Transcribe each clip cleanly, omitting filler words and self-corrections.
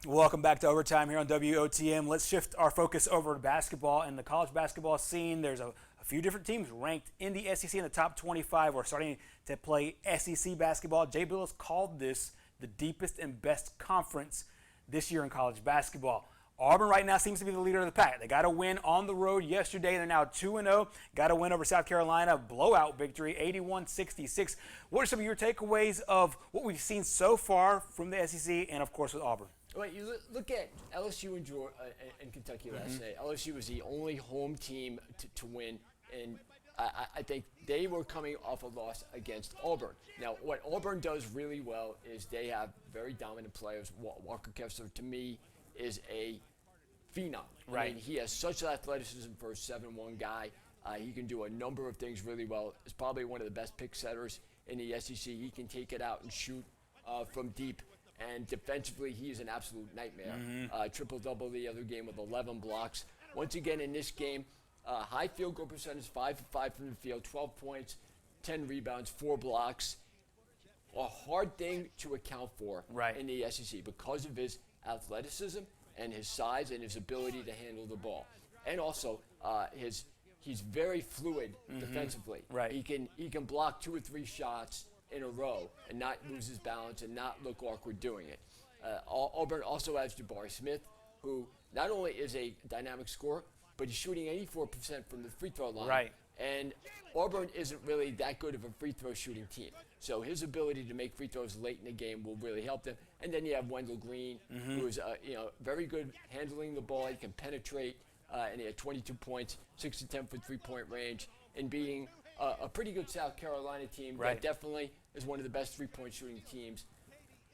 Welcome back to Overtime here on WOTM. Let's shift our focus over to basketball and the college basketball scene. There's a few different teams ranked in the SEC in the top 25. We're starting to play SEC basketball. Jay Billis called this the deepest and best conference this year in college basketball. Auburn right now seems to be the leader of the pack. They got a win on the road yesterday. They're now 2-0. Got a win over South Carolina, blowout victory, 81-66. What are some of your takeaways of what we've seen so far from the SEC and, of course, with Auburn? Well, you look at LSU and Kentucky last night. LSU was the only home team to win, and I think they were coming off a loss against Auburn. Now, what Auburn does really well is they have very dominant players. Walker Kessler, to me, is a phenom. Right. I mean, he has such athleticism for a 7'1" guy. He can do a number of things really well. He's probably one of the best pick setters in the SEC. He can take it out and shoot from deep. And defensively, he is an absolute nightmare. Triple-double the other game with 11 blocks. Once again, in this game, high field goal percentage, 5 for 5 from the field, 12 points, 10 rebounds, 4 blocks. A hard thing to account for in the SEC because of his athleticism and his size and his ability to handle the ball. And also, he's very fluid defensively. He can block 2 or 3 shots in a row and not lose his balance and not look awkward doing it. Auburn also has Jabari Smith, who not only is a dynamic scorer, but he's shooting 84% from the free throw line. And Auburn isn't really that good of a free throw shooting team. So his ability to make free throws late in the game will really help them. And then you have Wendell Green, who is very good handling the ball. He can penetrate, and he had 22 points, 6 to 10 for three-point range, and being a pretty good South Carolina team that definitely is one of the best three-point shooting teams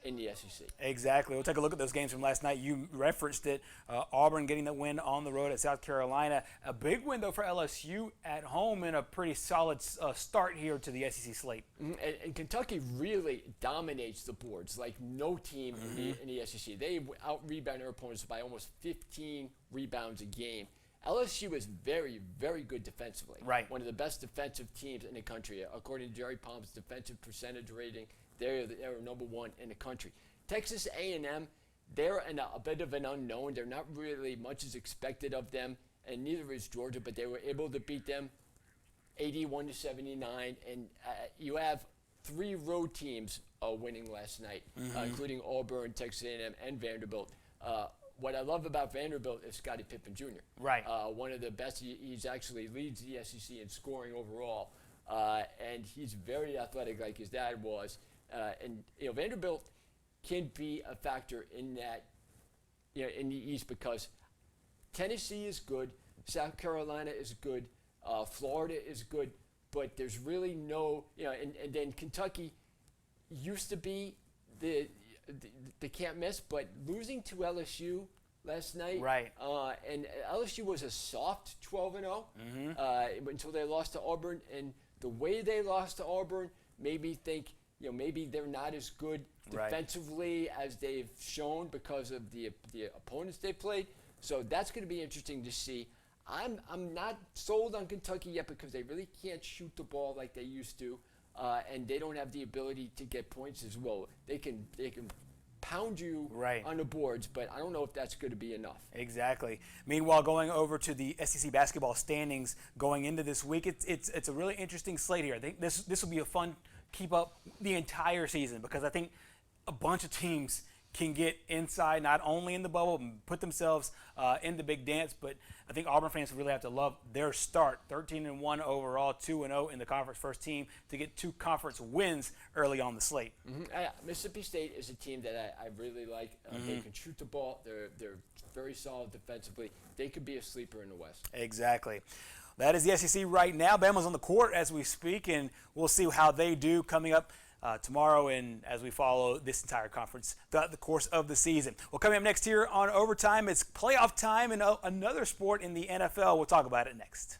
in the SEC. Exactly. We'll take a look at those games from last night. You referenced it. Auburn getting the win on the road at South Carolina. A big win, though, for LSU at home and a pretty solid start here to the SEC slate. And Kentucky really dominates the boards like no team in the SEC. They out-rebound their opponents by almost 15 rebounds a game. LSU is very, very good defensively. One of the best defensive teams in the country. According to Jerry Palm's defensive percentage rating, they're number 1 in the country. Texas A&M, they're a bit of an unknown. They're not really much is expected of them, and neither is Georgia, but they were able to beat them 81-79. And you have 3 road teams winning last night, including Auburn, Texas A&M, and Vanderbilt. What I love about Vanderbilt is Scottie Pippen Jr. One of the best. He's actually leads the SEC in scoring overall, and he's very athletic, like his dad was. And Vanderbilt can be a factor in that, in the East, because Tennessee is good, South Carolina is good, Florida is good, but there's really no, and then Kentucky used to be the can't miss, but losing to LSU last night, and LSU was a soft 12-0 until they lost to Auburn, and the way they lost to Auburn made me think, maybe they're not as good defensively as they've shown because of the opponents they played. So that's going to be interesting to see. I'm not sold on Kentucky yet because they really can't shoot the ball like they used to. And they don't have the ability to get points as well. They can pound you on the boards, but I don't know if that's going to be enough. Exactly. Meanwhile, going over to the SEC basketball standings going into this week, it's a really interesting slate here. I think this will be a fun keep up the entire season because I think a bunch of teams can get inside, not only in the bubble, and put themselves in the big dance, but I think Auburn fans really have to love their start. 13-1 overall, 2-0 in the conference, first team to get 2 conference wins early on the slate. Mississippi State is a team that I really like. They can shoot the ball. They're very solid defensively. They could be a sleeper in the West. Exactly. That is the SEC right now. Bama's on the court as we speak, and we'll see how they do coming up tomorrow and as we follow this entire conference throughout the course of the season. Well, coming up next here on Overtime, it's playoff time and another sport in the NFL. We'll talk about it next.